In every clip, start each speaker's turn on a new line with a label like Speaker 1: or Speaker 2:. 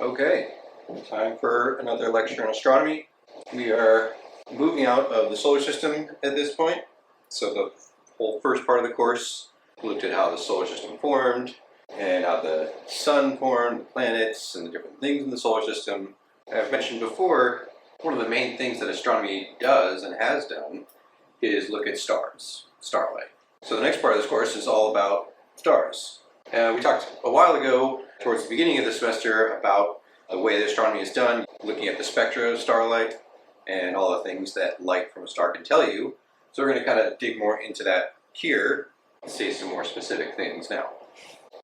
Speaker 1: Okay, time for another lecture on astronomy. We are moving out of the solar system at this point. So the whole first part of the course looked at how the solar system formed and how the sun formed, the planets, and the different things in the solar system. I've mentioned before, one of the main things that astronomy does and has done is look at stars, starlight. So the next part of this course is all about stars. We talked a while ago, towards the beginning of the semester, about the way that astronomy is done, looking at the spectra of starlight and all the things that light from a star can tell you. So we're going to kind of dig more into that here and say some more specific things now.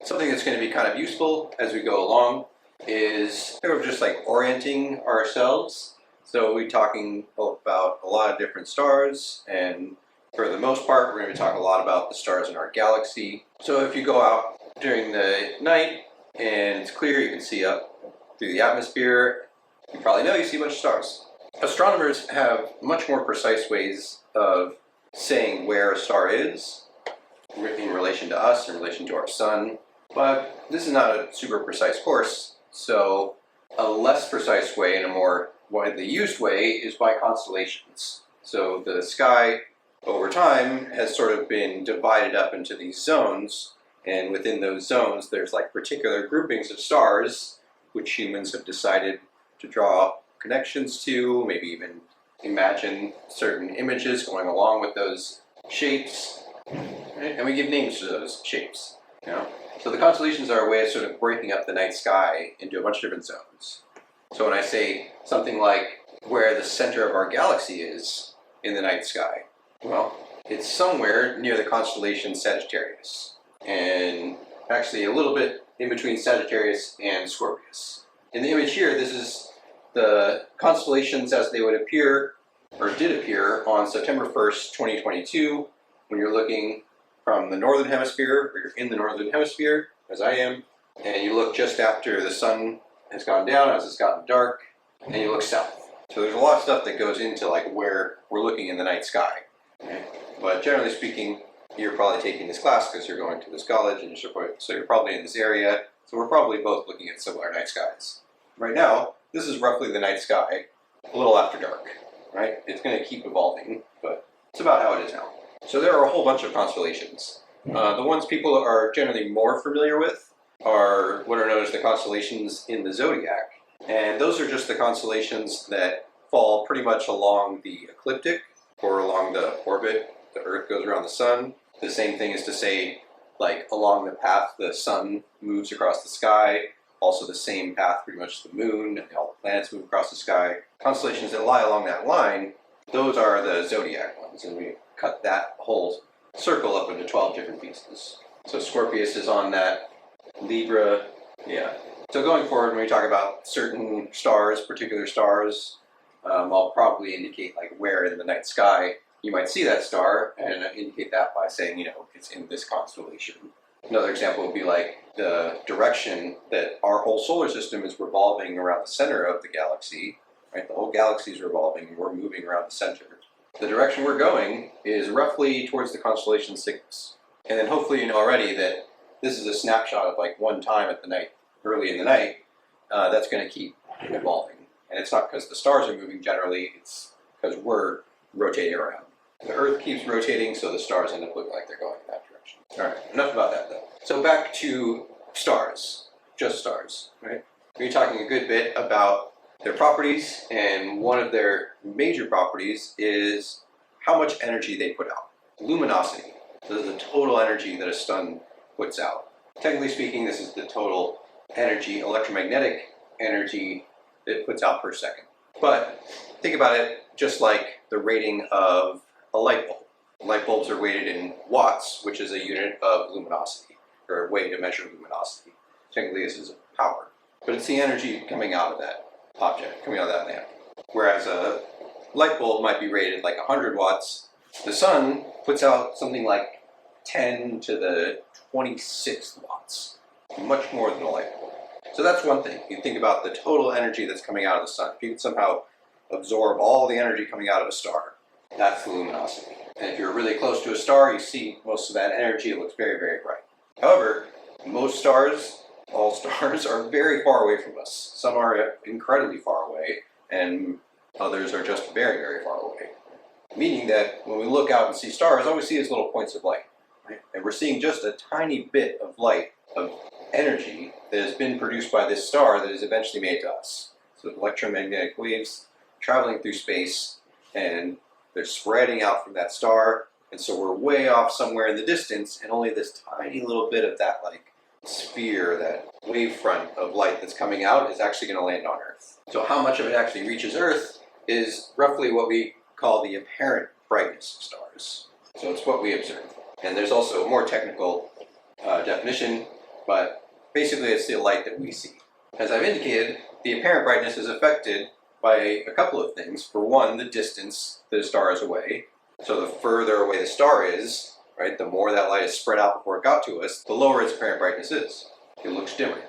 Speaker 1: Something that's going to be kind of useful as we go along is sort of just like orienting ourselves. So we're talking about a lot of different stars, and for the most part, we're going to be talking a lot about the stars in our galaxy. So if you go out during the night and it's clear, you can see up through the atmosphere, you probably know you see a bunch of stars. Astronomers have much more precise ways of saying where a star is in relation to us, in relation to our sun, but this is not a super precise course, so a less precise way and a more widely used way is by constellations. So the sky over time has sort of been divided up into these zones, and within those zones there's like particular groupings of stars which humans have decided to draw connections to, maybe even imagine certain images going along with those shapes, right? And we give names to those shapes. So the constellations are a way of sort of breaking up the night sky into a bunch of different zones. So when I say something like where the center of our galaxy is in the night sky, well, it's somewhere near the constellation Sagittarius, and actually a little bit in between Sagittarius and Scorpius. In the image here, this is the constellations as they would appear, or did appear, on September 1st, 2022, when you're looking from the northern hemisphere, or you're in the northern hemisphere, as I am, and you look just after the sun has gone down, as it's gotten dark, and you look south. So there's a lot of stuff that goes into like where we're looking in the night sky. Okay? But generally speaking, you're probably taking this class because you're going to this college, and so you're probably in this area. So we're probably both looking at similar night skies. Right now, this is roughly the night sky, a little after dark, right? It's going to keep evolving, but it's about how it is now. So there are a whole bunch of constellations. The ones people are generally more familiar with are what are known as the constellations in the zodiac. And those are just the constellations that fall pretty much along the ecliptic, or along the orbit the Earth goes around the sun. The same thing is to say, like, along the path the sun moves across the sky, also the same path pretty much the moon, and all the planets move across the sky. Constellations that lie along that line, those are the zodiac ones, and we cut that whole circle up into 12 different pieces. So Scorpius is on that, Libra, yeah. So going forward, when we talk about certain stars, particular stars, I'll probably indicate like where in the night sky you might see that star, and indicate that by saying, it's in this constellation. Another example would be like the direction that our whole solar system is revolving around the center of the galaxy, right? The whole galaxy is revolving, and we're moving around the center. The direction we're going is roughly towards the constellation Cygnus. And then hopefully you know already that this is a snapshot of like one time at the night, early in the night. That's going to keep evolving. And it's not because the stars are moving generally, it's because we're rotating around. The Earth keeps rotating, so the stars end up looking like they're going in that direction. All right, enough about that though. So back to stars, just stars, right? We're talking a good bit about their properties, and one of their major properties is how much energy they put out. Luminosity. So this is the total energy that a sun puts out. Technically speaking, this is the total energy, electromagnetic energy, that it puts out per second. But think about it just like the rating of a light bulb. Light bulbs are weighted in watts, which is a unit of luminosity, or a way to measure luminosity. Technically this is power, but it's the energy coming out of that object, coming out of that lamp. Whereas a light bulb might be rated like 100 watts, the sun puts out something like 10 to the 26th watts, much more than a light bulb. So that's one thing. You think about the total energy that's coming out of the sun. If you can somehow absorb all the energy coming out of a star, that's the luminosity. And if you're really close to a star, you see most of that energy. It looks very, very bright. However, most stars all stars are very far away from us. Some are incredibly far away, and others are just very, very far away. Meaning that when we look out and see stars, all we see is little points of light. Right? And we're seeing just a tiny bit of light, of energy, that has been produced by this star that is eventually made to us. So electromagnetic waves traveling through space, and they're spreading out from that star, and so we're way off somewhere in the distance, and only this tiny little bit of that sphere, that wavefront of light that's coming out is actually going to land on Earth. So how much of it actually reaches Earth is roughly what we call the apparent brightness of stars. So it's what we observe. And there's also a more technical definition, but basically it's the light that we see. As I've indicated, the apparent brightness is affected by a couple of things. For one, the distance that a star is away. So the further away the star is, right, the more that light is spread out before it got to us, the lower its apparent brightness is. It looks dimmer.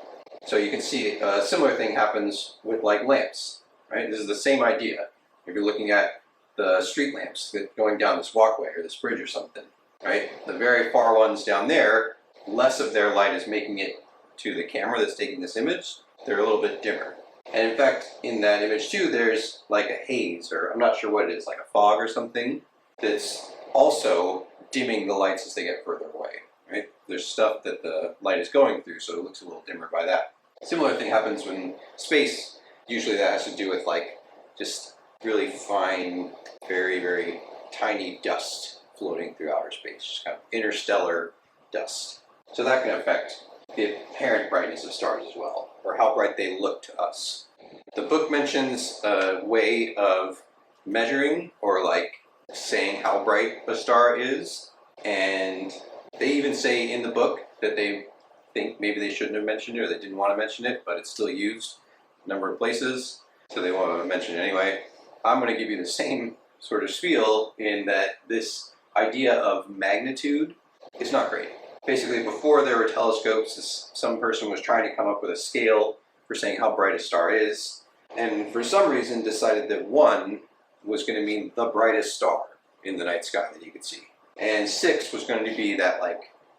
Speaker 1: So you can see a similar thing happens with lamps, right? This is the same idea. If you're looking at the street lamps that going down this walkway or this bridge or something, right? The very far ones down there, less of their light is making it to the camera that's taking this image. They're a little bit dimmer. And in fact, in that image too, there's like a haze, or I'm not sure what it is, like a fog or something, that's also dimming the lights as they get further away, right? There's stuff that the light is going through, so it looks a little dimmer by that. Similar thing happens when space, usually that has to do with just really fine, very, very tiny dust floating through outer space, just kind of interstellar dust. So that can affect the apparent brightness of stars as well, or how bright they look to us. The book mentions a way of measuring or saying how bright a star is, and they even say in the book that they think maybe they shouldn't have mentioned it, or they didn't want to mention it, but it's still used a number of places, so they want to mention it anyway. I'm going to give you the same sort of spiel in that this idea of magnitude is not great. Basically, before there were telescopes, some person was trying to come up with a scale for saying how bright a star is, and for some reason decided that 1 was going to mean the brightest star in the night sky that you could see, and 6 was going to be that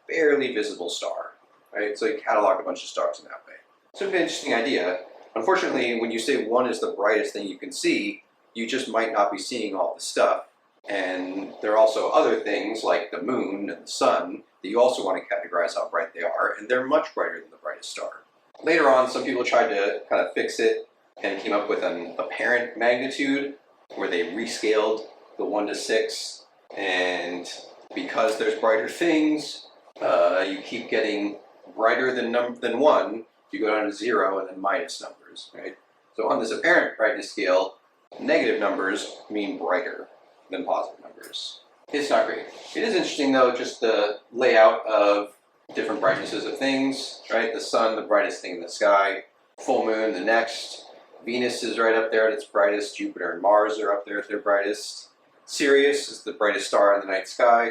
Speaker 1: barely visible star, right? So you cataloged a bunch of stars in that way. So it's an interesting idea. Unfortunately, when you say 1 is the brightest thing you can see, you just might not be seeing all the stuff, and there are also other things like the moon and the sun that you also want to categorize how bright they are, and they're much brighter than the brightest star. Later on, some people tried to kind of fix it and came up with an apparent magnitude where they rescaled the 1 to 6, and because there's brighter things, you keep getting brighter than 1, you go down to 0 and then minus numbers, right? So on this apparent brightness scale, negative numbers mean brighter than positive numbers. It's not great. It is interesting though, just the layout of different brightnesses of things, right? The sun, the brightest thing in the sky, full moon, the next. Venus is right up there at its brightest. Jupiter and Mars are up there at their brightest. Sirius is the brightest star in the night sky,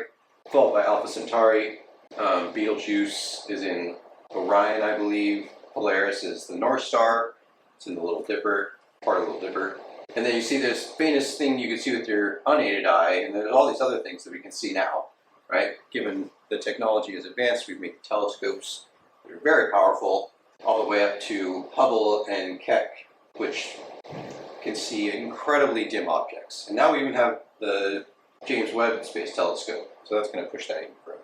Speaker 1: followed by Alpha Centauri. Betelgeuse is in Orion, I believe. Polaris is the North Star. It's in the Little Dipper, part of the Little Dipper. And then you see this famous thing you can see with your unaided eye, and there's all these other things that we can see now, right? Given the technology is advanced, we've made telescopes that are very powerful, all the way up to Hubble and Keck, which can see incredibly dim objects. And now we even have the James Webb Space Telescope, so that's going to push that even further.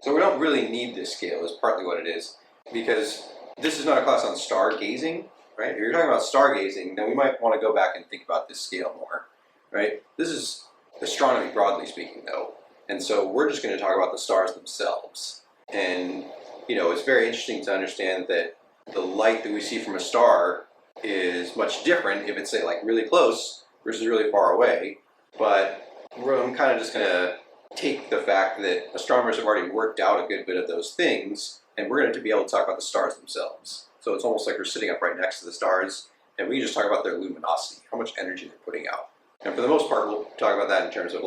Speaker 1: So we don't really need this scale, is partly what it is, because this is not a class on stargazing, right? If you're talking about stargazing, then we might want to go back and think about this scale more, right? This is astronomy broadly speaking, though. And so we're just going to talk about the stars themselves. And, it's very interesting to understand that the light that we see from a star is much different if it's, say, really close versus really far away. But I'm kind of just going to take the fact that astronomers have already worked out a good bit of those things, and we're going to be able to talk about the stars themselves. So it's almost like we're sitting up right next to the stars, and we can just talk about their luminosity, how much energy they're putting out. And for the most part, we'll talk about that in terms of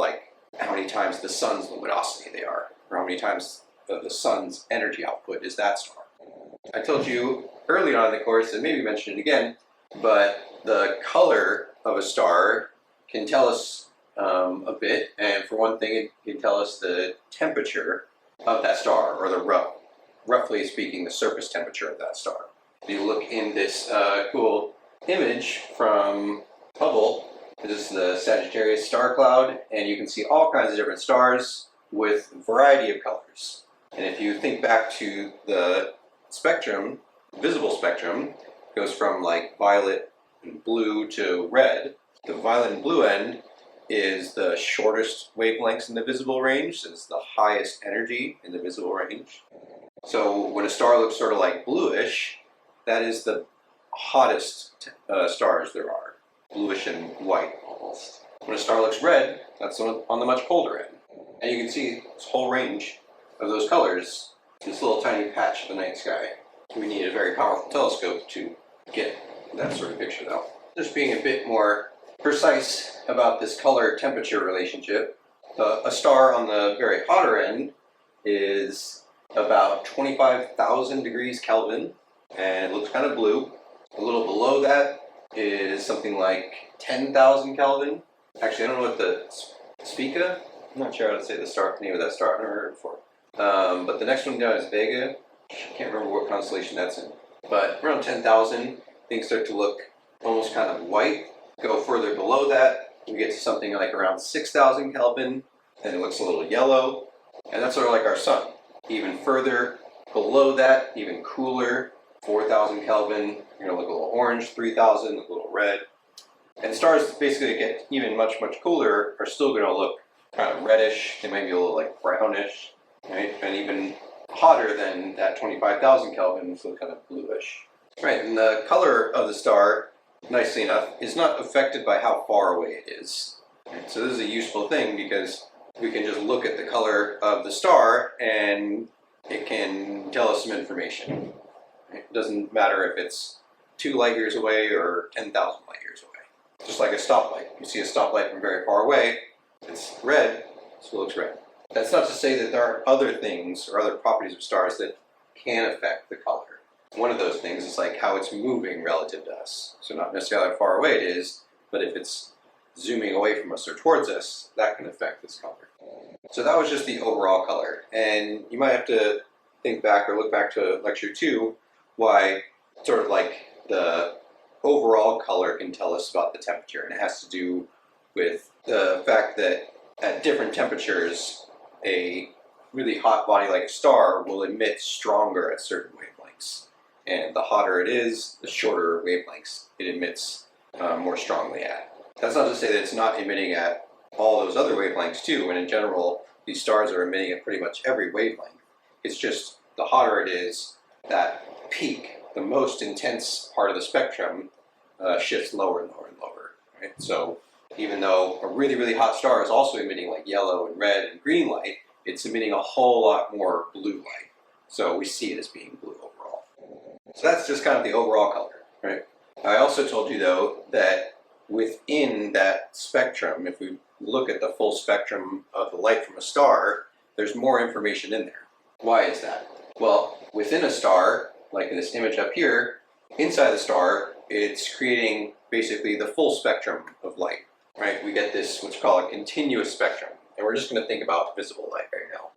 Speaker 1: how many times the sun's luminosity they are, or how many times the sun's energy output is that star. I told you early on in the course, and maybe mentioned it again, but the color of a star can tell us a bit, and for one thing, it can tell us the temperature of that star, or the row. roughly speaking, the surface temperature of that star. If you look in this cool image from Hubble, this is the Sagittarius star cloud, and you can see all kinds of different stars with a variety of colors. And if you think back to the spectrum, visible spectrum, it goes from like violet and blue to red. The violet and blue end is the shortest wavelengths in the visible range, so it's the highest energy in the visible range. So when a star looks sort of like bluish, that is the hottest stars there are. Bluish and white almost. When a star looks red, that's on the much colder end. And you can see this whole range of those colors in this little tiny patch of the night sky. We need a very powerful telescope to get that sort of picture though. Just being a bit more precise about this color-temperature relationship, a star on the very hotter end is about 25,000 degrees Kelvin, and it looks kind of blue. A little below that is something like 10,000 Kelvin. Actually, I don't know what the Spica, I'm not sure how to say the name of that star, I've never heard it before. But the next one down is Vega. I can't remember what constellation that's in. But around 10,000, things start to look almost kind of white. Go further below that, we get to something like around 6,000 Kelvin, and it looks a little yellow. And that's sort of like our sun. Even further below that, even cooler, 4,000 Kelvin, you're gonna look a little orange, 3,000, look a little red. And stars basically that get even much, much cooler are still gonna look kind of reddish, they might be a little like brownish, right? And even hotter than that 25,000 Kelvin, so kind of bluish. Right, and the color of the star, nicely enough, is not affected by how far away it is. Right? So this is a useful thing because we can just look at the color of the star and it can tell us some information. It doesn't matter if it's 2 light years away or 10,000 light years away. Just like a stoplight. You see a stoplight from very far away, it's red, so it looks red. That's not to say that there aren't other things or other properties of stars that can affect the color. One of those things is like how it's moving relative to us. So not necessarily how far away it is, but if it's zooming away from us or towards us, that can affect this color. So that was just the overall color. And you might have to think back or look back to lecture 2, why sort of like the overall color can tell us about the temperature. And it has to do with the fact that at different temperatures, a really hot body like a star will emit stronger at certain wavelengths. And the hotter it is, the shorter wavelengths it emits more strongly at. That's not to say that it's not emitting at all those other wavelengths too, and in general, these stars are emitting at pretty much every wavelength. It's just the hotter it is, that peak, the most intense part of the spectrum, shifts lower and lower and lower. Right? So even though a really, really hot star is also emitting like yellow and red and green light, it's emitting a whole lot more blue light. So we see it as being blue overall. So that's just kind of the overall color, right? I also told you though that within that spectrum, if we look at the full spectrum of the light from a star, there's more information in there. Why is that? Well, within a star, like in this image up here, inside the star, it's creating basically the full spectrum of light, right? We get this, what's called a continuous spectrum. And we're just going to think about visible light right now.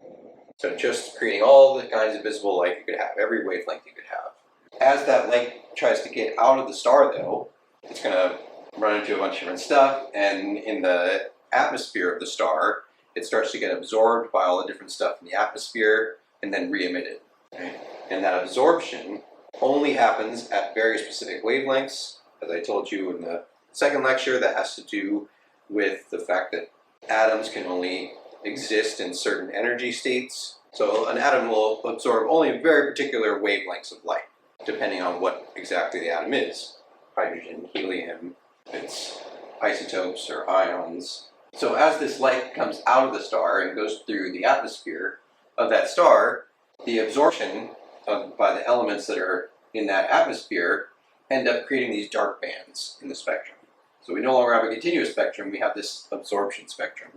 Speaker 1: So just creating all the kinds of visible light you could have, every wavelength you could have. As that light tries to get out of the star though, it's going to run into a bunch of different stuff, and in the atmosphere of the star, it starts to get absorbed by all the different stuff in the atmosphere and then re-emitted. Right? And that absorption only happens at very specific wavelengths. As I told you in the second lecture, that has to do with the fact that atoms can only exist in certain energy states. So an atom will absorb only very particular wavelengths of light, depending on what exactly the atom is. Hydrogen, helium, it's isotopes or ions. So as this light comes out of the star and goes through the atmosphere of that star, the absorption by the elements that are in that atmosphere end up creating these dark bands in the spectrum. So we no longer have a continuous spectrum, we have this absorption spectrum.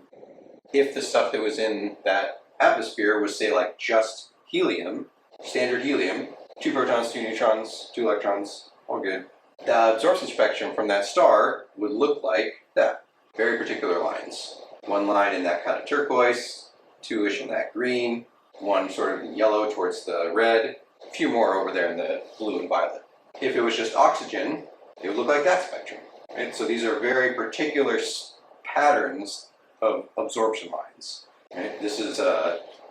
Speaker 1: If the stuff that was in that atmosphere was, say, like just helium, standard helium, 2 protons, 2 neutrons, 2 electrons, all good, the absorption spectrum from that star would look like that. Very particular lines. 1 line in that kind of turquoise, 2-ish in that green, one sort of yellow towards the red, a few more over there in the blue and violet. If it was just oxygen, it would look like that spectrum. Right? So these are very particular patterns of absorption lines. Right? This is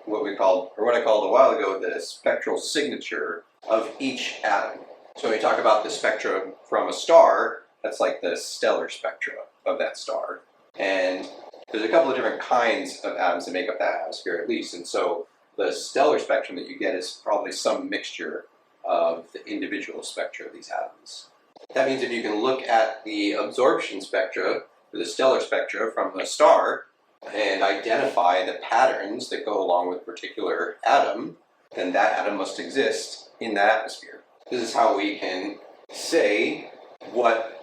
Speaker 1: what I called a while ago the spectral signature of each atom. So when we talk about the spectrum from a star, that's like the stellar spectra of that star. And there's a couple of different kinds of atoms that make up that atmosphere at least. And so the stellar spectrum that you get is probably some mixture of the individual spectra of these atoms. That means if you can look at the absorption spectra, or the stellar spectra from a star, and identify the patterns that go along with a particular atom, then that atom must exist in that atmosphere. This is how we can say what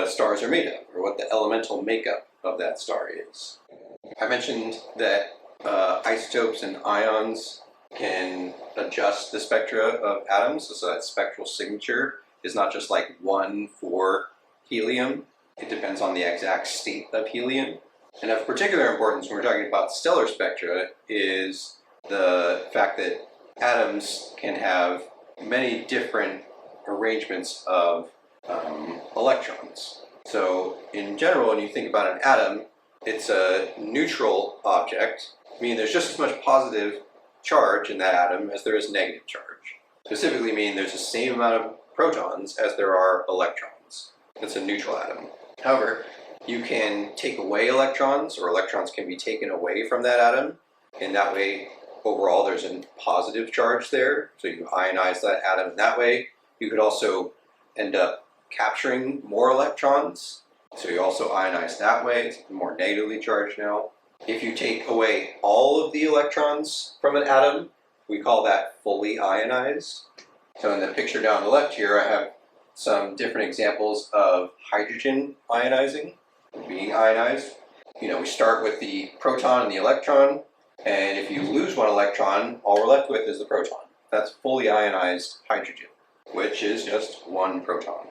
Speaker 1: stars are made of, or what the elemental makeup of that star is. I mentioned that isotopes and ions can adjust the spectra of atoms, so that spectral signature is not just like 1 for helium. It depends on the exact state of helium. And of particular importance when we're talking about stellar spectra is the fact that atoms can have many different arrangements of electrons. So in general, when you think about an atom, it's a neutral object, meaning there's just as much positive charge in that atom as there is negative charge. Specifically meaning there's the same amount of protons as there are electrons. It's a neutral atom. However, you can take away electrons, or electrons can be taken away from that atom, and that way, overall, there's a positive charge there, so you ionize that atom in that way. You could also end up capturing more electrons, so you also ionize that way. It's more negatively charged now. If you take away all of the electrons from an atom, we call that fully ionized. So in the picture down the left here, I have some different examples of hydrogen ionizing, being ionized. You know, we start with the proton and the electron, and if you lose one electron, all we're left with is the proton. That's fully ionized hydrogen, which is just one proton.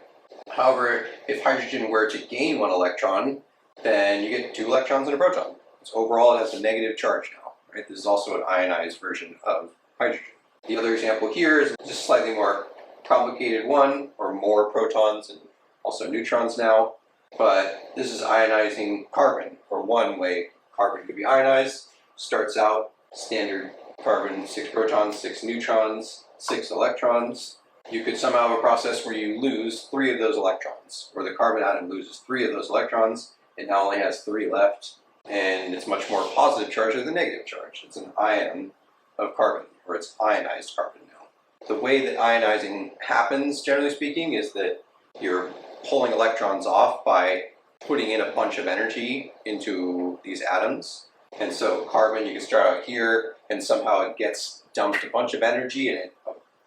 Speaker 1: However, if hydrogen were to gain one electron, then you get 2 electrons and a proton. So overall, it has a negative charge now. Right? This is also an ionized version of hydrogen. The other example here is just a slightly more complicated one, or more protons and also neutrons now. But this is ionizing carbon, or one way carbon could be ionized. Starts out standard carbon, 6 protons, 6 neutrons, 6 electrons. You could somehow have a process where you lose 3 of those electrons, where the carbon atom loses 3 of those electrons. It now only has 3 left, and it's much more positive charge than the negative charge. It's an ion of carbon, or it's ionized carbon now. The way that ionizing happens, generally speaking, is that you're pulling electrons off by putting in a bunch of energy into these atoms. And so carbon, you can start out here, and somehow it gets dumped a bunch of energy, and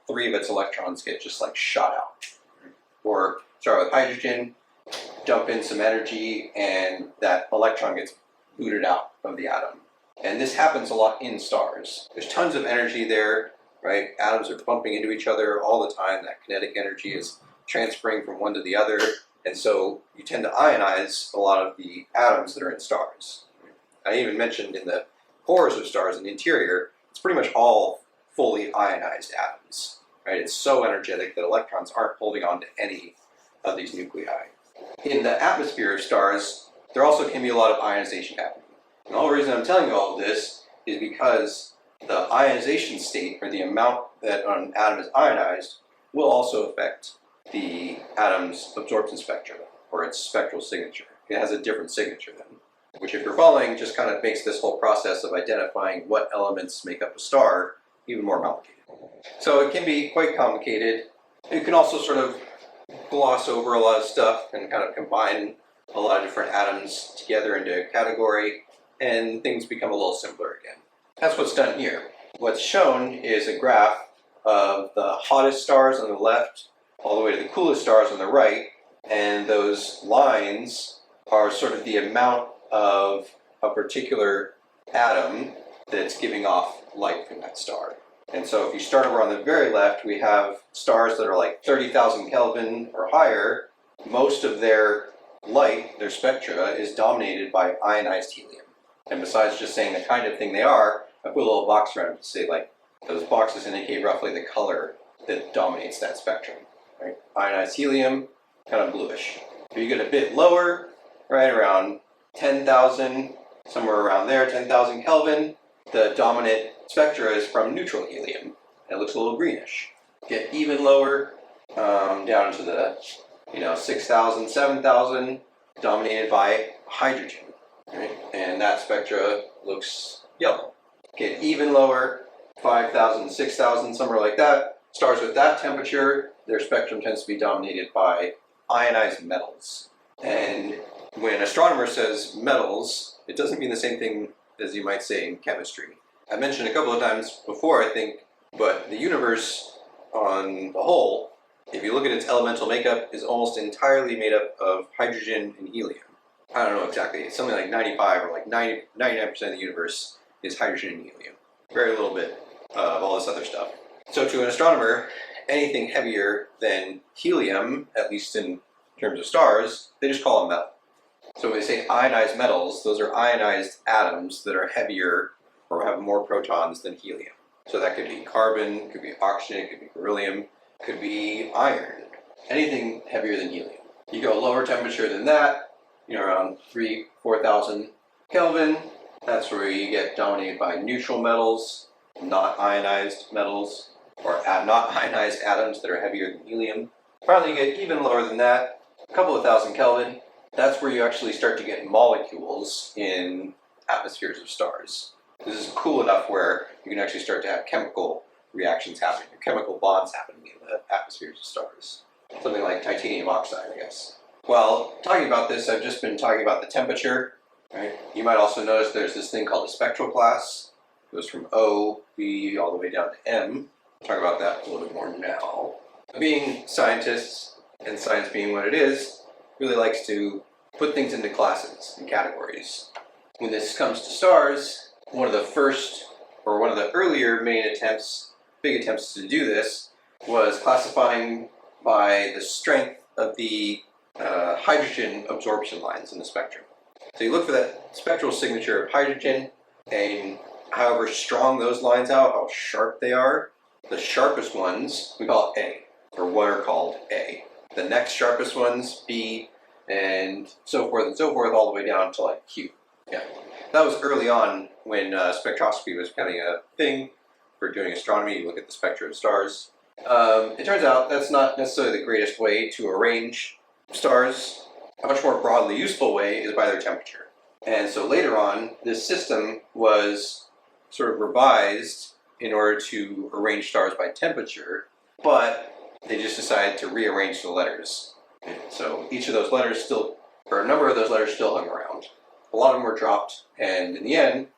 Speaker 1: 3 of its electrons get just like shot out. Or start with hydrogen, dump in some energy, and that electron gets booted out of the atom. And this happens a lot in stars. There's tons of energy there, right? Atoms are bumping into each other all the time. That kinetic energy is transferring from one to the other. And so you tend to ionize a lot of the atoms that are in stars. I even mentioned in the cores of stars in the interior, it's pretty much all fully ionized atoms, right? It's so energetic that electrons aren't holding on to any of these nuclei. In the atmosphere of stars, there also can be a lot of ionization happening. And the whole reason I'm telling you all of this is because the ionization state, or the amount that an atom is ionized, will also affect the atom's absorption spectra, or its spectral signature. It has a different signature then, which, if you're following, just kind of makes this whole process of identifying what elements make up a star even more complicated. So it can be quite complicated. You can also sort of gloss over a lot of stuff and kind of combine a lot of different atoms together into a category, and things become a little simpler again. That's what's done here. What's shown is a graph of the hottest stars on the left all the way to the coolest stars on the right, and those lines are sort of the amount of a particular atom that's giving off light from that star. And so if you start over on the very left, we have stars that are like 30,000 Kelvin or higher. Most of their light, their spectra, is dominated by ionized helium. And besides just saying the kind of thing they are, I put a little box around it to say, like, those boxes indicate roughly the color that dominates that spectrum. Right? Ionized helium, kind of bluish. If you get a bit lower, right around 10,000, somewhere around there, 10,000 Kelvin, the dominant spectra is from neutral helium. And it looks a little greenish. Get even lower, down to the 6,000, 7,000, dominated by hydrogen. Right? And that spectra looks yellow. Get even lower, 5,000, 6,000, somewhere like that. Stars with that temperature, their spectrum tends to be dominated by ionized metals. And when an astronomer says metals, it doesn't mean the same thing as you might say in chemistry. I mentioned a couple of times before, I think, but the universe on the whole, if you look at its elemental makeup, is almost entirely made up of hydrogen and helium. I don't know exactly, it's something like 95 or like 99% of the universe is hydrogen and helium. Very little bit of all this other stuff. So to an astronomer, anything heavier than helium, at least in terms of stars, they just call them metal. So when they say ionized metals, those are ionized atoms that are heavier or have more protons than helium. So that could be carbon, could be oxygen, could be beryllium, could be iron, anything heavier than helium. You go lower temperature than that, around 3,000, 4,000 Kelvin, that's where you get dominated by neutral metals, not ionized metals, or not ionized atoms that are heavier than helium. Finally, you get even lower than that, a couple of thousand Kelvin, that's where you actually start to get molecules in atmospheres of stars. This is cool enough where you can actually start to have chemical reactions happening, or chemical bonds happening in the atmospheres of stars. Something like titanium oxide, I guess. While talking about this, I've just been talking about the temperature. Right? You might also notice there's this thing called the spectral class. It goes from O, B, all the way down to M. I'll talk about that a little bit more now. Being scientists, and science being what it is, really likes to put things into classes and categories. When this comes to stars, one of the earlier main big attempts to do this, was classifying by the strength of the hydrogen absorption lines in the spectrum. So you look for that spectral signature of hydrogen, and however strong those lines out, how sharp they are, the sharpest ones we call A, or what are called A. The next sharpest ones, B, and so forth, all the way down to like Q. Yeah. That was early on when spectroscopy was becoming a thing for doing astronomy. You look at the spectra of stars. It turns out that's not necessarily the greatest way to arrange stars. A much more broadly useful way is by their temperature. And so later on, this system was sort of revised in order to arrange stars by temperature, but they just decided to rearrange the letters. So each of those letters a number of those letters still hung around. A lot of them were dropped, and in the end,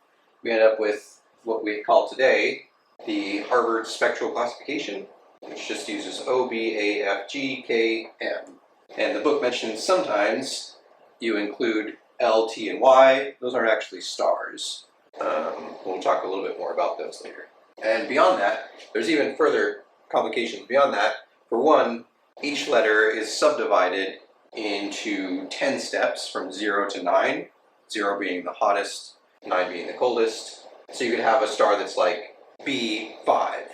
Speaker 1: we ended up with what we call today the Harvard Spectral Classification, which just uses O, B, A, F, G, K, M. And the book mentions sometimes you include L, T, and Y. Those aren't actually stars. We'll talk a little bit more about those later. And beyond that, there's even further complications beyond that. For one, each letter is subdivided into 10 steps from 0 to 9, 0 being the hottest, 9 being the coldest. So you could have a star that's like B5,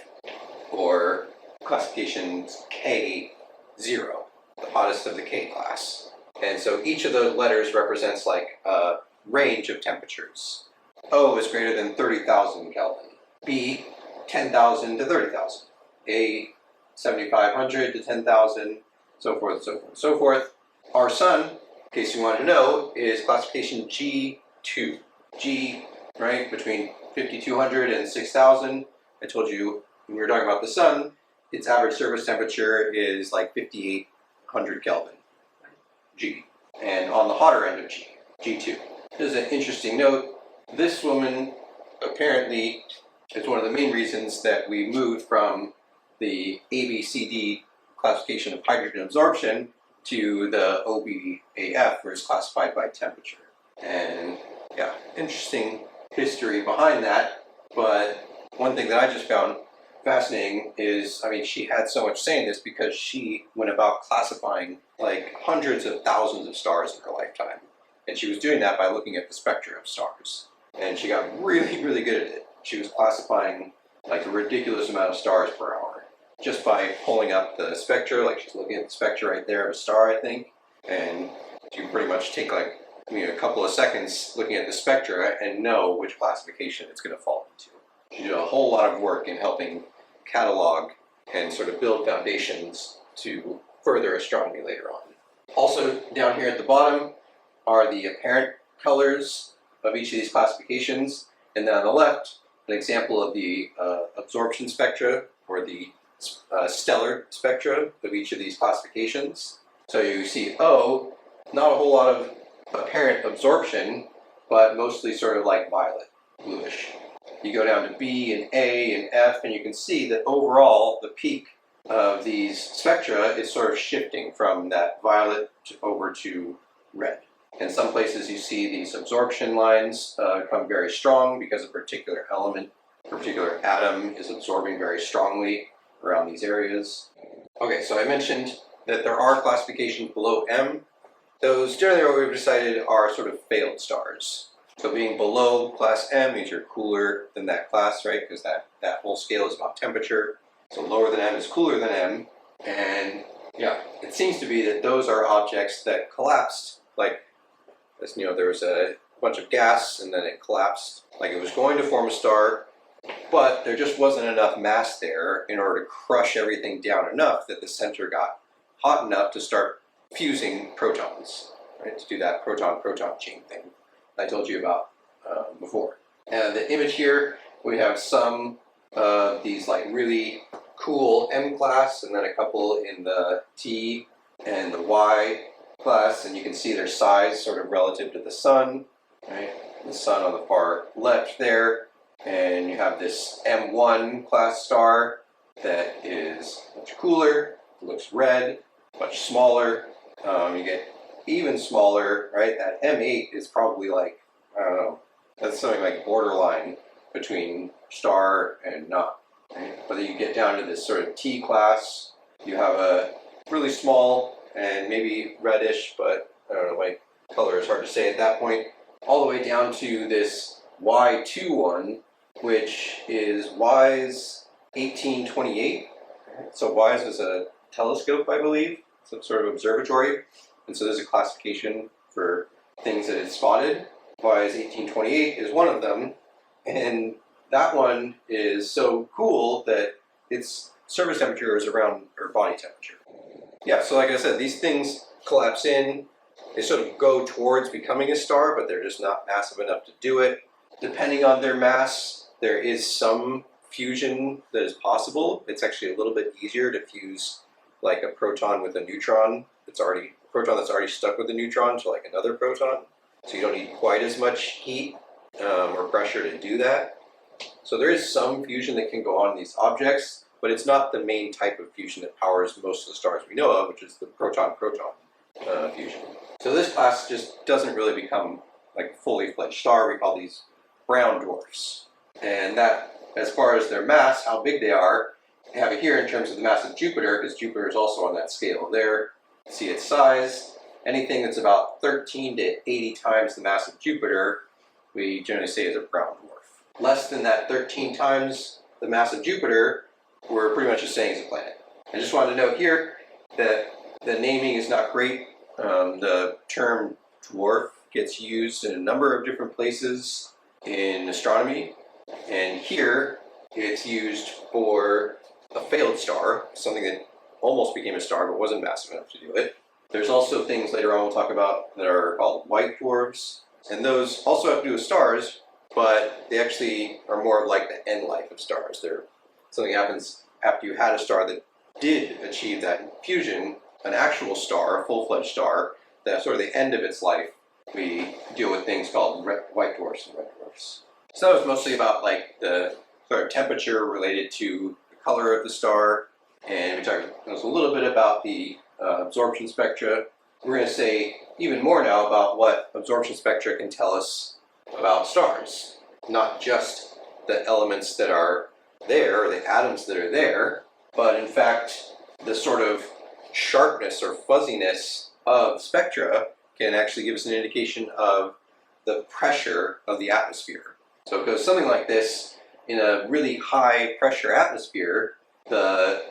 Speaker 1: or classification K0, the hottest of the K class. And so each of those letters represents like a range of temperatures. O is greater than 30,000 Kelvin. B, 10,000 to 30,000. A, 7,500 to 10,000, so forth, so forth, so forth. Our sun, in case you wanted to know, is classification G2. G, right, between 5,200 and 6,000. I told you when we were talking about the sun, its average surface temperature is like 5,800 Kelvin. G. And on the hotter end of G, G2. There's an interesting note. This woman apparently is one of the main reasons that we moved from the ABCD classification of hydrogen absorption to the OBAF, where it's classified by temperature. And yeah, interesting history behind that. But one thing that I just found fascinating is, she had so much say in this because she went about classifying like hundreds of thousands of stars in her lifetime. And she was doing that by looking at the spectra of stars. And she got really, really good at it. she was classifying like a ridiculous amount of stars per hour just by pulling up the spectra. Like she's looking at the spectra right there of a star, I think, and you can pretty much take like a couple of seconds looking at the spectra and know which classification it's going to fall into. She did a whole lot of work in helping catalog and sort of build foundations to further astronomy later on. Also down here at the bottom are the apparent colors of each of these classifications, and then on the left an example of the absorption spectra, or the stellar spectra of each of these classifications. So you see O, not a whole lot of apparent absorption, but mostly sort of like violet, bluish. You go down to B and A and F, and you can see that overall the peak of these spectra is sort of shifting from that violet over to red. In some places you see these absorption lines come very strong because a particular element, a particular atom is absorbing very strongly around these areas. Okay, so I mentioned that there are classifications below M. Those generally what we've decided are sort of failed stars. So being below class M means you're cooler than that class, right? Because that whole scale is about temperature. So lower than M is cooler than M. And yeah, it seems to be that those are objects that collapsed, like, there was a bunch of gas and then it collapsed like it was going to form a star, but there just wasn't enough mass there in order to crush everything down enough that the center got hot enough to start fusing protons, right? To do that proton-proton chain thing I told you about before. And the image here, we have some of these like really cool M class, and then a couple in the T and the Y class, and you can see their size sort of relative to the sun, right? The sun on the far left there, and you have this M1 class star that is much cooler, looks red, much smaller. You get even smaller, right? That M8 is probably like, I don't know, that's something like borderline between star and not. Right? But then you get down to this sort of T class, you have a really small and maybe reddish, but I don't know, my color is hard to say at that point, all the way down to this Y2 one, which is WISE 1828. So WISE is a telescope, I believe, some sort of observatory, and so there's a classification for things that it spotted. WISE 1828 is one of them, and that one is so cool that its surface temperature is around Earth body temperature. Yeah, so like I said, these things collapse in, they sort of go towards becoming a star, but they're just not massive enough to do it. Depending on their mass, there is some fusion that is possible. It's actually a little bit easier to fuse like a proton with a neutron that's already stuck with a neutron to like another proton. So you don't need quite as much heat or pressure to do that. So there is some fusion that can go on in these objects, but it's not the main type of fusion that powers most of the stars we know of, which is the proton-proton fusion. So this class just doesn't really become like a fully fledged star. We call these brown dwarfs. And that, as far as their mass, how big they are, I have it here in terms of the mass of Jupiter, because Jupiter is also on that scale there. See its size. Anything that's about 13 to 80 times the mass of Jupiter, we generally say is a brown dwarf. Less than that 13 times the mass of Jupiter, we're pretty much just saying it's a planet. I just wanted to note here that the naming is not great. The term dwarf gets used in a number of different places in astronomy, and here it's used for a failed star, something that almost became a star but wasn't massive enough to do it. There's also things later on we'll talk about that are called white dwarfs, and those also have to do with stars, but they actually are more like the end life of stars. Something happens after you had a star that did achieve that fusion, an actual star, a full-fledged star, that's sort of the end of its life. We deal with things called white dwarfs and red dwarfs. So that was mostly about like the sort of temperature related to the color of the star, and we talked a little bit about the absorption spectra. We're going to say even more now about what absorption spectra can tell us about stars. Not just the elements that are there, or the atoms that are there, but in fact the sort of sharpness or fuzziness of spectra can actually give us an indication of the pressure of the atmosphere. So it goes something like this. in a really high pressure atmosphere, the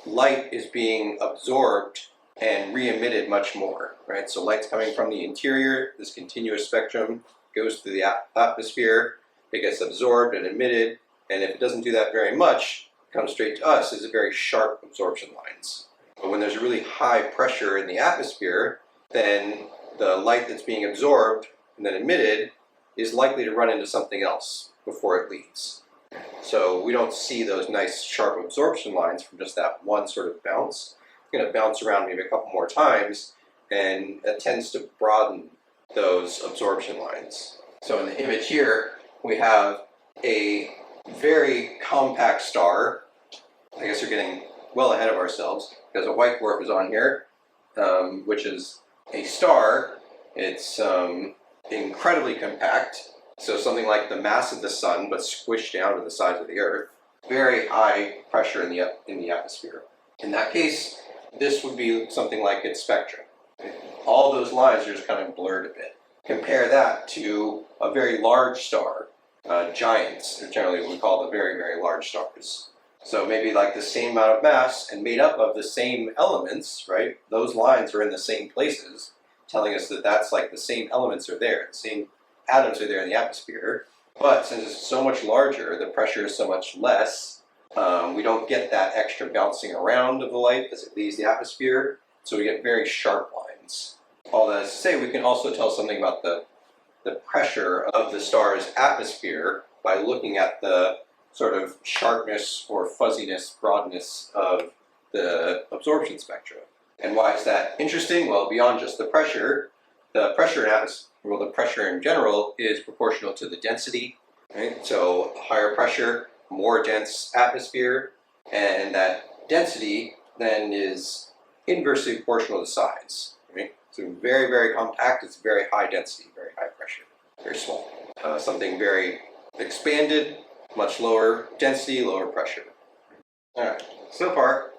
Speaker 1: light is being absorbed and re-emitted much more, right? So light's coming from the interior, this continuous spectrum goes through the atmosphere, it gets absorbed and emitted, and if it doesn't do that very much, it comes straight to us as very sharp absorption lines. But when there's a really high pressure in the atmosphere, then the light that's being absorbed and then emitted is likely to run into something else before it leaves. So we don't see those nice sharp absorption lines from just that one sort of bounce. It's going to bounce around maybe a couple more times, and it tends to broaden those absorption lines. So in the image here, we have a very compact star. I guess we're getting well ahead of ourselves because a white dwarf is on here, which is a star. It's incredibly compact. So something like the mass of the sun, but squished down to the size of the Earth. Very high pressure in the atmosphere. In that case, this would be something like its spectrum. All those lines are just kind of blurred a bit. Compare that to a very large star. Giants are generally what we call the very, very large stars. So maybe like the same amount of mass and made up of the same elements, right? Those lines are in the same places, telling us that that's like the same elements are there, the same atoms are there in the atmosphere. But since it's so much larger, the pressure is so much less, we don't get that extra bouncing around of the light as it leaves the atmosphere, so we get very sharp lines. All that is to say, we can also tell something about the pressure of the star's atmosphere by looking at the sort of sharpness or fuzziness, broadness of the absorption spectra. And why is that interesting? Well, beyond just the pressure the pressure in general is proportional to the density, right? So higher pressure, more dense atmosphere, and that density then is inversely proportional to size, right? So very, very compact, it's very high density, very high pressure, very small. Something very expanded, much lower density, lower pressure. All right, so far,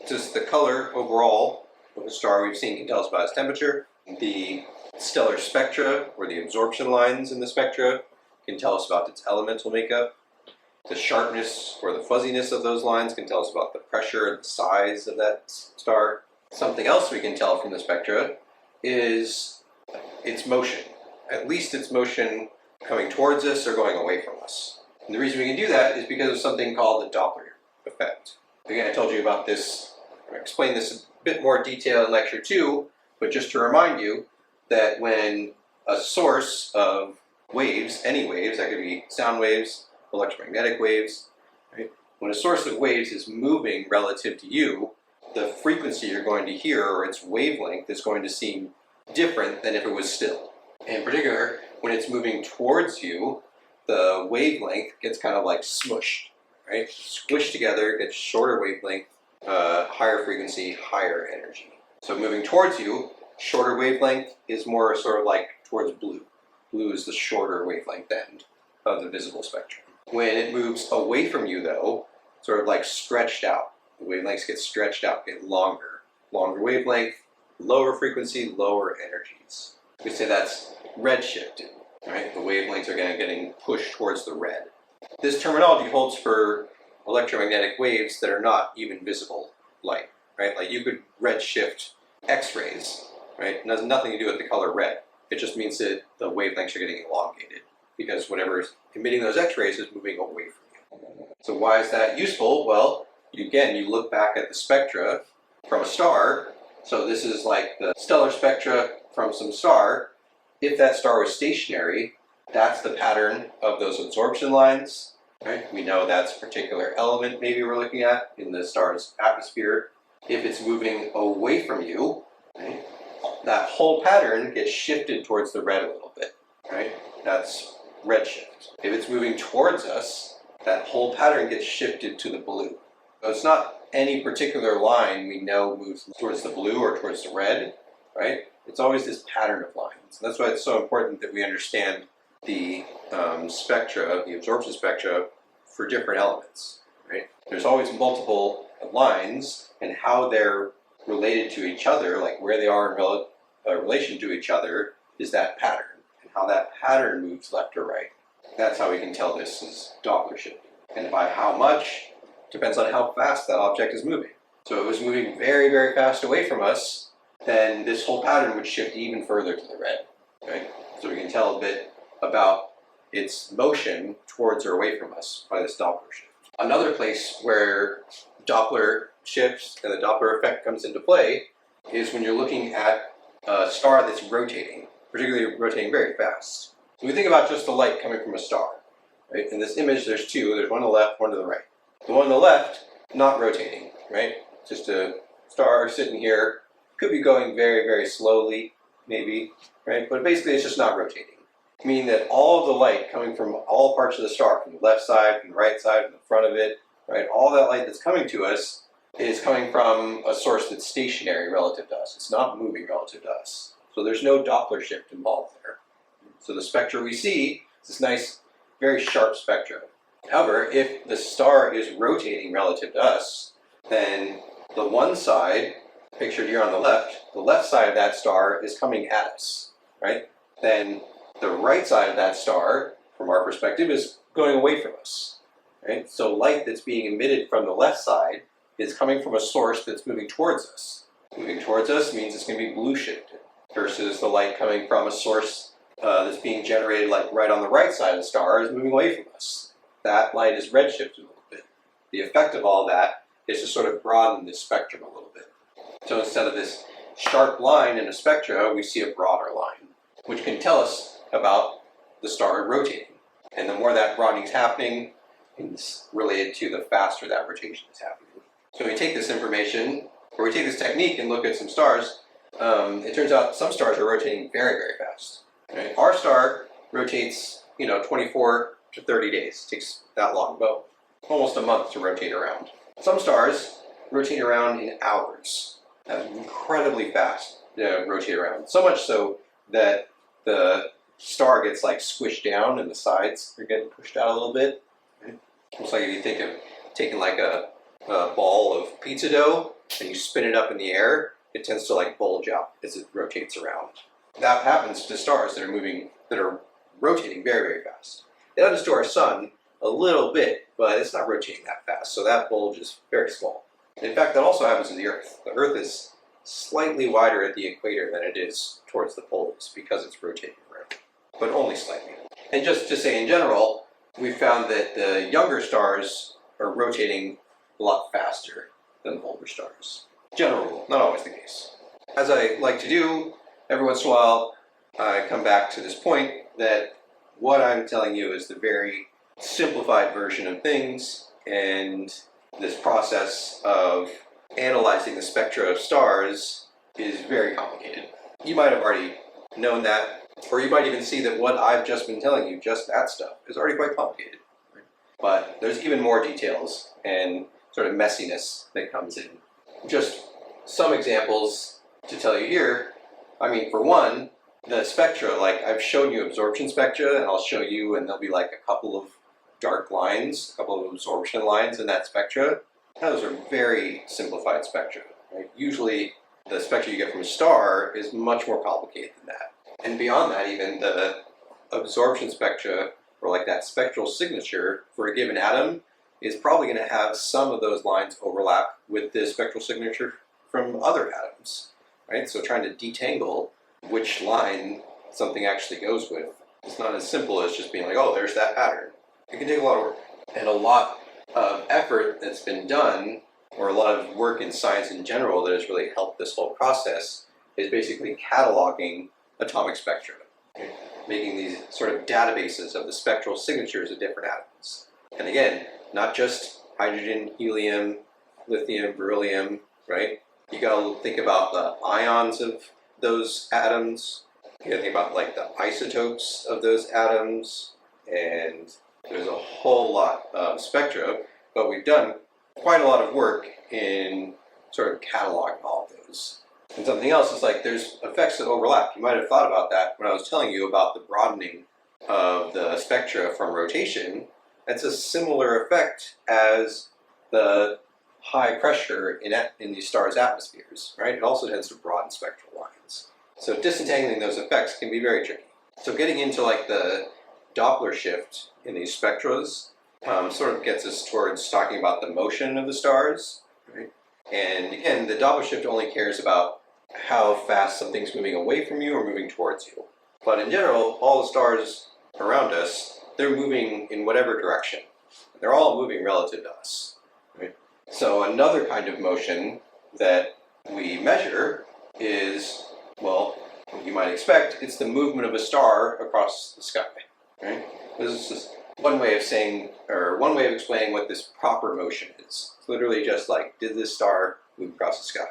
Speaker 1: just the color overall of a star we've seen can tell us about its temperature. The stellar spectra, or the absorption lines in the spectra, can tell us about its elemental makeup. The sharpness or the fuzziness of those lines can tell us about the pressure and the size of that star. Something else we can tell from the spectra is its motion. At least its motion coming towards us or going away from us. And the reason we can do that is because of something called the Doppler effect. Again, I told you about this, I explained this a bit more detail in lecture 2, but just to remind you that when a source of waves, any waves, that could be sound waves, electromagnetic waves, right? When a source of waves is moving relative to you, the frequency you're going to hear, or its wavelength, is going to seem different than if it was still. In particular, when it's moving towards you, the wavelength gets kind of like smushed, right? Squished together, gets shorter wavelength, higher frequency, higher energy. So moving towards you, shorter wavelength is more sort of like towards blue. Blue is the shorter wavelength end of the visible spectrum. When it moves away from you though, sort of like stretched out. The wavelengths get stretched out, get longer. Longer wavelength, lower frequency, lower energies. We say that's redshifted, right? The wavelengths are getting pushed towards the red. This terminology holds for electromagnetic waves that are not even visible light, right? Like you could redshift X-rays, right? It has nothing to do with the color red. It just means that the wavelengths are getting elongated because whatever is emitting those X-rays is moving away from you. So why is that useful? Well, again, you look back at the spectra from a star. So this is like the stellar spectra from some star. If that star was stationary, that's the pattern of those absorption lines, right? We know that's a particular element maybe we're looking at in the star's atmosphere. If it's moving away from you, right, that whole pattern gets shifted towards the red a little bit, right? That's redshift. If it's moving towards us, that whole pattern gets shifted to the blue. So it's not any particular line we know moves towards the blue or towards the red, right? It's always this pattern of lines. And that's why it's so important that we understand the spectra, the absorption spectra for different elements, right? There's always multiple lines, and how they're related to each other, like where they are in relation to each other, is that pattern, and how that pattern moves left or right. That's how we can tell this is Doppler shifting. And by how much depends on how fast that object is moving. So if it was moving very, very fast away from us, then this whole pattern would shift even further to the red. Right? So we can tell a bit about its motion towards or away from us by this Doppler shift. Another place where Doppler shifts and the Doppler effect comes into play is when you're looking at a star that's rotating, particularly rotating very fast. So we think about just the light coming from a star. Right? In this image, there's two. There's one to the left, one to the right. The one on the left, not rotating, right? Just a star sitting here. Could be going very, very slowly, maybe, right? But basically, it's just not rotating. Meaning that all of the light coming from all parts of the star, from the left side, from the right side, from the front of it, right? All that light that's coming to us is coming from a source that's stationary relative to us. It's not moving relative to us. So there's no Doppler shift involved there. So the spectra we see is this nice, very sharp spectrum. However, if the star is rotating relative to us, then the one side, pictured here on the left side of that star is coming at us, right? Then the right side of that star, from our perspective, is going away from us, right? So light that's being emitted from the left side is coming from a source that's moving towards us. Moving towards us means it's going to be blue shifted, versus the light coming from a source that's being generated like right on the right side of the star is moving away from us. That light is red shifted a little bit. The effect of all that is to sort of broaden this spectrum a little bit. So instead of this sharp line in a spectra, we see a broader line, which can tell us about the star rotating. And the more that broadening is happening, it's related to the faster that rotation is happening. So we take this information, or we take this technique and look at some stars, it turns out some stars are rotating very, very fast. Right? Our star rotates, 24 to 30 days. It takes that long, about almost a month to rotate around. Some stars rotate around in hours. That's incredibly fast to rotate around. So much so that the star gets like squished down and the sides are getting pushed out a little bit. Right? Almost like if you think of taking like a ball of pizza dough and you spin it up in the air, it tends to like bulge out as it rotates around. That happens to stars that are rotating very, very fast. It happens to our sun a little bit, but it's not rotating that fast, so that bulge is very small. In fact, that also happens to the Earth. The Earth is slightly wider at the equator than it is towards the poles because it's rotating around, but only slightly. And just to say in general, we've found that the younger stars are rotating a lot faster than the older stars. General rule, not always the case. As I like to do, every once in a while, I come back to this point that what I'm telling you is the very simplified version of things, and this process of analyzing the spectra of stars is very complicated. You might have already known that, or you might even see that what I've just been telling you, just that stuff, is already quite complicated. But there's even more details and sort of messiness that comes in. Just some examples to tell you here. I mean, for one, the spectra, like I've shown you absorption spectra, and I'll show you, and there'll be like a couple of dark lines, a couple of absorption lines in that spectra. Those are very simplified spectra. Right? Usually, the spectra you get from a star is much more complicated than that. And beyond that, even the absorption spectra, or like that spectral signature for a given atom, is probably going to have some of those lines overlap with the spectral signature from other atoms. Right? So trying to detangle which line something actually goes with, it's not as simple as just being like, oh, there's that pattern. It can take a lot of work. And a lot of effort that's been done, or a lot of work in science in general that has really helped this whole process, is basically cataloging atomic spectra. Making these sort of databases of the spectral signatures of different atoms. And again, not just hydrogen, helium, lithium, beryllium, right? You gotta think about the ions of those atoms. You gotta think about like the isotopes of those atoms. And there's a whole lot of spectra, but we've done quite a lot of work in sort of cataloging all of those. And something else is like there's effects that overlap. You might have thought about that when I was telling you about the broadening of the spectra from rotation. That's a similar effect as the high pressure in these stars' atmospheres, right? It also tends to broaden spectral lines. So disentangling those effects can be very tricky. So getting into like the Doppler shift in these spectras sort of gets us towards talking about the motion of the stars, right? And again, the Doppler shift only cares about how fast something's moving away from you or moving towards you. But in general, all the stars around us, they're moving in whatever direction. They're all moving relative to us, right? So another kind of motion that we measure is, well, what you might expect, it's the movement of a star across the sky, right? This is one way of saying, or one way of explaining what this proper motion is. It's literally just like, did this star move across the sky?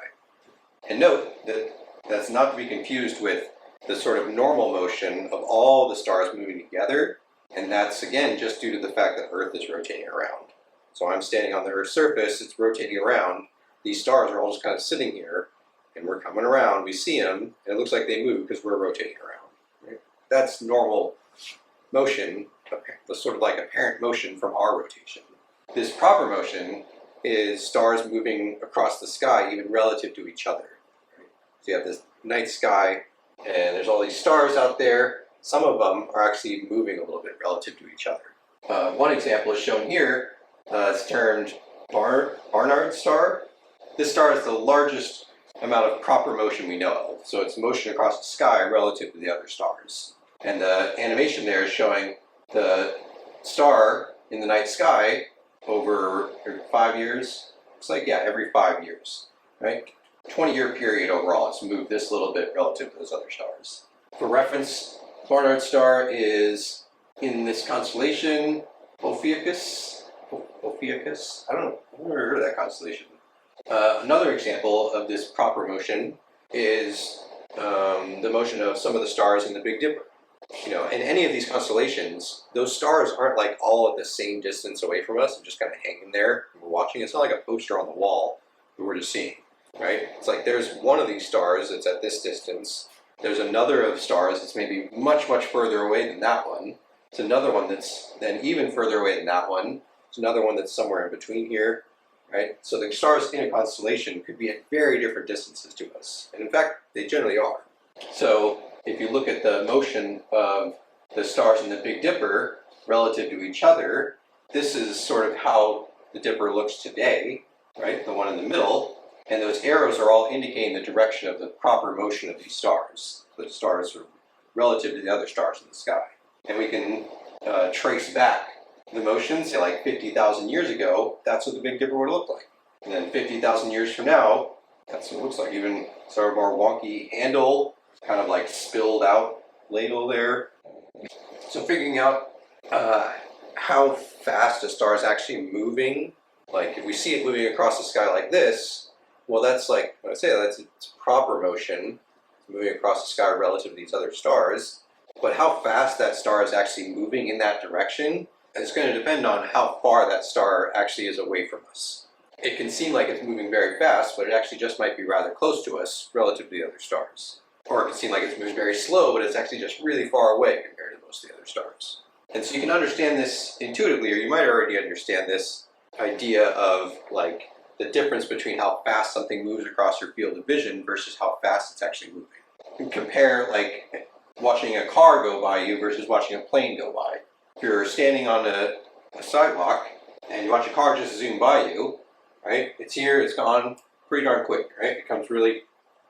Speaker 1: And note that that's not to be confused with the sort of normal motion of all the stars moving together, and that's again just due to the fact that Earth is rotating around. So I'm standing on the Earth's surface, it's rotating around, these stars are all just kind of sitting here, and we're coming around, we see them, and it looks like they move because we're rotating around. Right? That's normal motion, the sort of like apparent motion from our rotation. This proper motion is stars moving across the sky even relative to each other. Right? So you have this night sky, and there's all these stars out there. Some of them are actually moving a little bit relative to each other. One example is shown here. It's termed Barnard's star. This star is the largest amount of proper motion we know of. So it's motion across the sky relative to the other stars. And the animation there is showing the star in the night sky over 5 years. It's like, yeah, every 5 years, right? 20-year period overall, it's moved this little bit relative to those other stars. For reference, Barnard's star is in this constellation, Ophiuchus. I don't know, I've never heard of that constellation. Another example of this proper motion is the motion of some of the stars in the Big Dipper. You know, in any of these constellations, those stars aren't like all at the same distance away from us and just kind of hanging there and we're watching. It's not like a poster on the wall that we're just seeing, right? It's like there's one of these stars that's at this distance. There's another of stars that's maybe much, much further away than that one. There's another one that's then even further away than that one. There's another one that's somewhere in between here, right? So the stars in a constellation could be at very different distances to us. And in fact, they generally are. So if you look at the motion of the stars in the Big Dipper relative to each other, this is sort of how the Dipper looks today, right? The one in the middle. And those arrows are all indicating the direction of the proper motion of these stars. The stars are relative to the other stars in the sky. And we can trace back the motion, say like 50,000 years ago, that's what the Big Dipper would look like. And then 50,000 years from now, that's what it looks like. Even sort of more wonky handle, kind of like spilled out ladle there. So figuring out how fast a star is actually moving, like if we see it moving across the sky like this, well that's like, when I say that, it's proper motion, moving across the sky relative to these other stars. But how fast that star is actually moving in that direction, it's going to depend on how far that star actually is away from us. It can seem like it's moving very fast, but it actually just might be rather close to us relative to the other stars. Or it can seem like it's moving very slow, but it's actually just really far away compared to most of the other stars. And so you can understand this intuitively, or you might already understand this idea of like the difference between how fast something moves across your field of vision versus how fast it's actually moving. You can compare like watching a car go by you versus watching a plane go by. If you're standing on a sidewalk and you watch a car just zoom by you, right? It's here, it's gone pretty darn quick, right? It comes really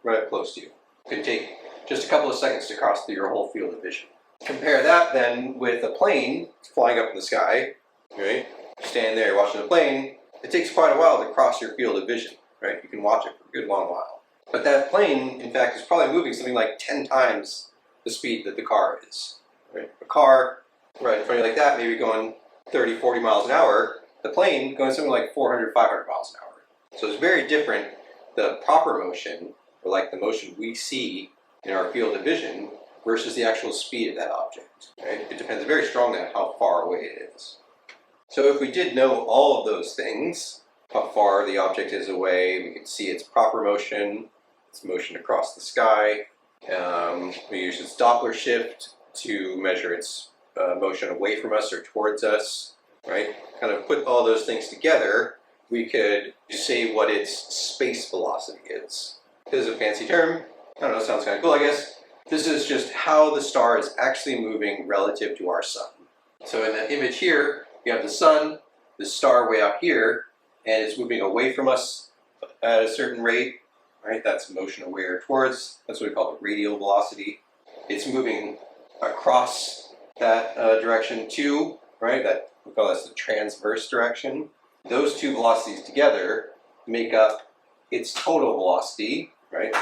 Speaker 1: right up close to you. It can take just a couple of seconds to cross through your whole field of vision. Compare that then with a plane flying up in the sky, right? You stand there watching the plane, it takes quite a while to cross your field of vision, right? You can watch it for a good long while. But that plane, in fact, is probably moving something like 10 times the speed that the car is, right? A car right in front of you like that, maybe going 30, 40 miles an hour, the plane going something like 400, 500 miles an hour. So it's very different, the proper motion, or like the motion we see in our field of vision, versus the actual speed of that object, right? It depends very strongly on how far away it is. So if we did know all of those things, how far the object is away, we could see its proper motion, its motion across the sky. We use its Doppler shift to measure its motion away from us or towards us, right? Kind of put all those things together, we could say what its space velocity is. This is a fancy term. I don't know, it sounds kind of cool, I guess. This is just how the star is actually moving relative to our sun. So in the image here, you have the sun, the star way out here, and it's moving away from us at a certain rate, right? That's motion away or towards. That's what we call the radial velocity. It's moving across that direction too, right? That we call this the transverse direction. Those two velocities together make up its total velocity, right?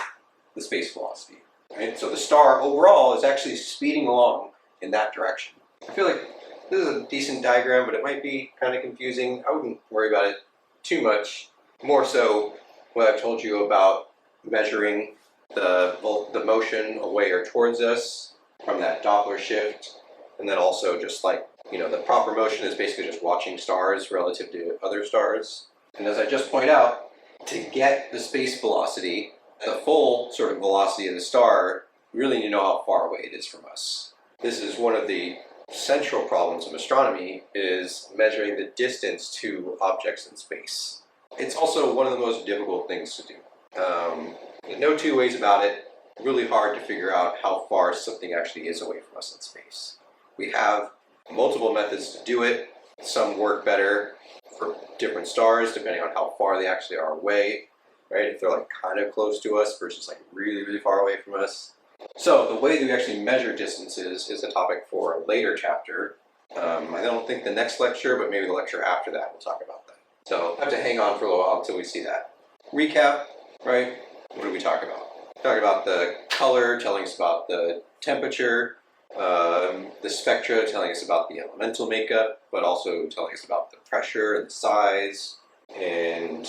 Speaker 1: The space velocity, right? So the star overall is actually speeding along in that direction. I feel like this is a decent diagram, but it might be kind of confusing. I wouldn't worry about it too much. More so what I've told you about measuring the motion away or towards us from that Doppler shift. And then also just like, the proper motion is basically just watching stars relative to other stars. And as I just point out, to get the space velocity, the full sort of velocity of the star, you really need to know how far away it is from us. This is one of the central problems of astronomy, is measuring the distance to objects in space. It's also one of the most difficult things to do. No two ways about it. Really hard to figure out how far something actually is away from us in space. We have multiple methods to do it. Some work better for different stars depending on how far they actually are away, right? If they're like kind of close to us versus like really, really far away from us. So the way that we actually measure distances is a topic for a later chapter. I don't think the next lecture, but maybe the lecture after that we'll talk about that. So I have to hang on for a little while until we see that. Recap, right? What did we talk about? We talked about the color telling us about the temperature, the spectra telling us about the elemental makeup, but also telling us about the pressure and the size, and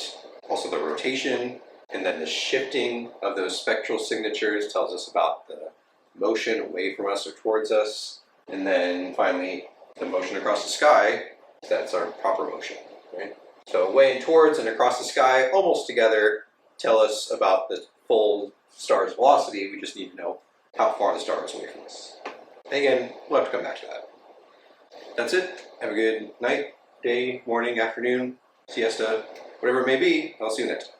Speaker 1: also the rotation, and then the shifting of those spectral signatures tells us about the motion away from us or towards us, and then finally the motion across the sky, that's our proper motion, right? So away and towards and across the sky, almost together, tell us about the full star's velocity. We just need to know how far the star is away from us. And again, we'll have to come back to that. That's it. Have a good night, day, morning, afternoon, siesta, whatever it may be. I'll see you next time.